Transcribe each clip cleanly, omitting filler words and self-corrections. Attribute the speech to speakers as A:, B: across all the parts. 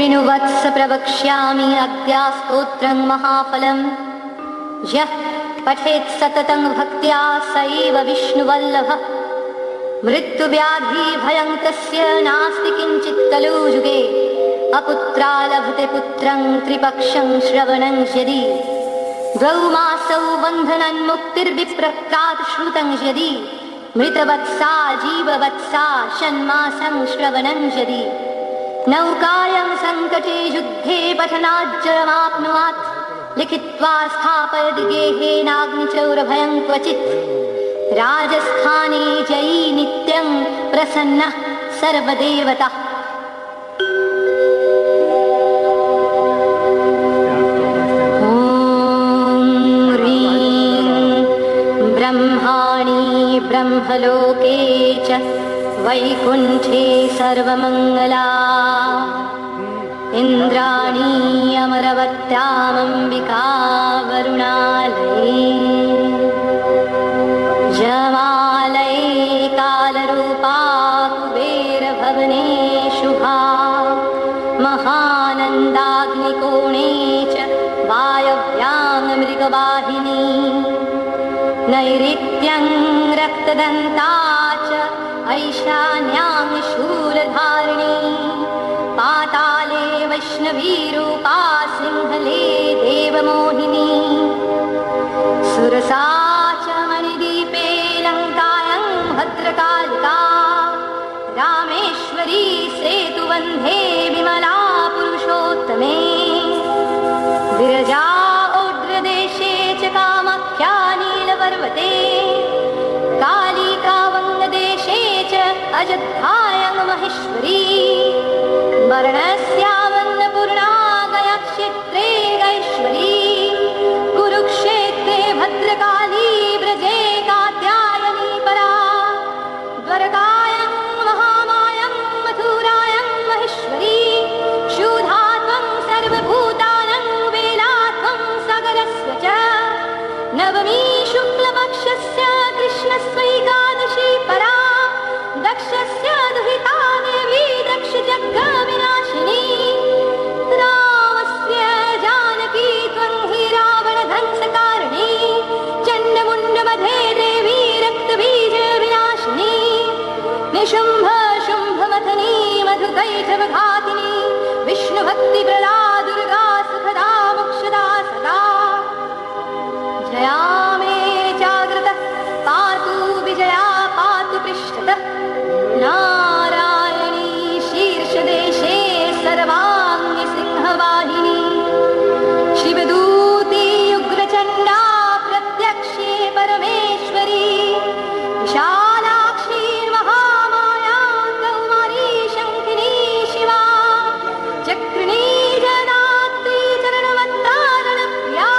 A: शृणुवत्स प्रवक्ष्यामि अद्या स्तोत्रं महाफलं यः पठेत् सततं भक्त्या स एव विष्णुवल्लभः मृत्युव्याधि भयं तस्य नास्ति किञ्चित् कलुयुगे अपुत्रा लभते पुत्रं त्रिपक्षं श्रवणं यदि द्वौ मासौ बन्धनं मुक्तिर्विप्रक्रात् श्रुतं यदि मृतवत्सा जीववत्सा षण्मासं श्रवणं यदि नौकायां सङ्कटे युद्धे पठनाज्जरमाप्नुयात् लिखित्वा स्थापयति गेहेनाग्निचौरभयं क्वचित् राजस्थाने जयी नित्यं प्रसन्नः सर्वदेवतः। ॐ ह्रीं ब्रह्माणि ब्रह्मलोके च वैकुण्ठे सर्वमङ्गला इन्द्राणी अमरवत्यामम्बिका वरुणालये जमालये कालरूपा कुबेरभवने शुभा महानन्दाग्निकोणे च वायव्यां मृगवाहिनी नैऋत्यं रक्तदन्ता च ऐशान्यां शूलधारिणी पाताले वैष्णवीरूपा सिंहले देवमोहिनी सुरसा च मणिदीपे लङ्कायां भद्रकालिका रामेश्वरी सेतुबन्धे विमला पुरुषोत्तमे विरजा औड्रदेशे च कामाख्या नीलपर्वते कालिका वङ्गदेशे च अयोध्यायां महेश्वरी वर्णस्यामन्नपूर्णा गयाक्षेत्रे गैश्वरी कुरुक्षेत्रे भद्रकाली व्रजे कात्यायनी परा द्वारकायां महामायां मथुरायां महेश्वरी क्षुधा त्वं सर्वभूतानां वेला त्वं सागरस्य च नवमी शुक्लपक्षस्य कृष्णस्यैकादशी परा दक्षस्य दुहिता देवी दक्षजग्गविनाशिनी रामस्य जानकी त्वं हि रावणध्वंसकारिणी चण्डमुण्डमध्ये देवी रक्तबीजविनाशिनी निशुम्भ शुम्भमथनी मधुकैटवघातिनी विष्णुभक्तिप्रदा दुर्गा सुखदा मोक्षदा सदा जया मे जागृतः पातु विजया पातु पृष्ठतः नारायणी शीर्षदेशे सर्वाङ्गी सिंहवाहिनी शिवदूती उग्रचण्डा प्रत्यक्षे परमेश्वरी विशालाक्षी महामाया कौमारी शङ्खिनी शिवा चक्रिणी जनात्री चरणवत्तारणप्रिया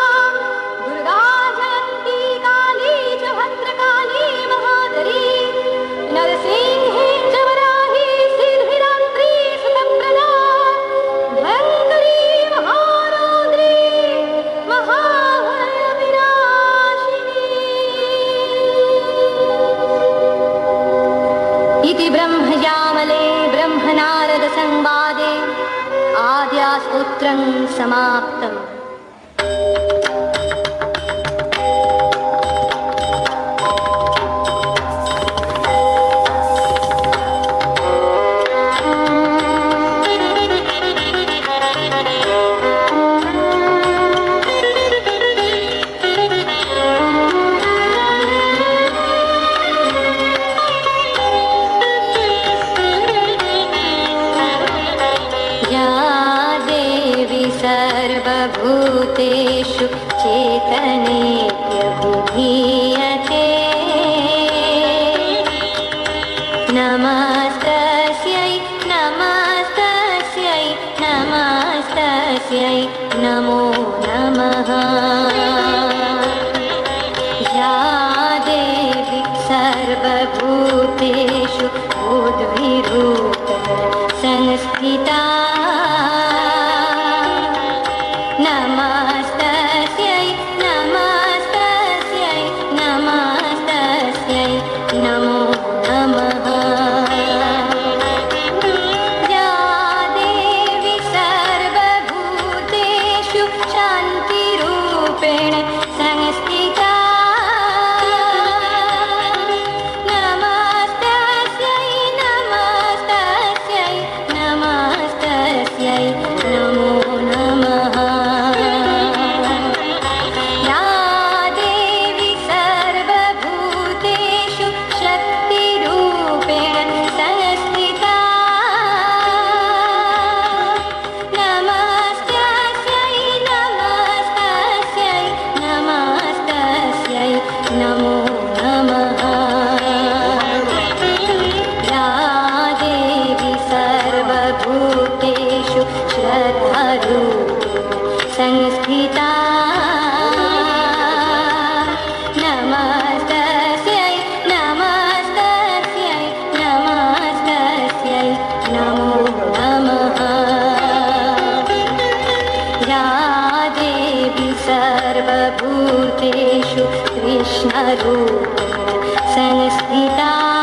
A: दुर्गा जयन्ती काली च भद्रकाली महादरी नरसिंही च वराही सिद्धिदात्री सुतप्रदा भयङ्करी महारौद्री महाभयविनाशिनी इति ब्रह्मयामले ब्रह्मनारदसंवादे आद्यास्तोत्रं समाप्तम्। सर्वभूतेषु चेतनेऽभिधीयते नमस्तस्यै नमस्तस्यै नमस्तस्यै नमो नमः या देवी सर्वभूतेषु बुद्धिरूपेण संस्थिता नमस्तस्यै नमस्तस्यै नमस्तस्यै नमो नमः या देवी सा कृष्णरूप संस्थिता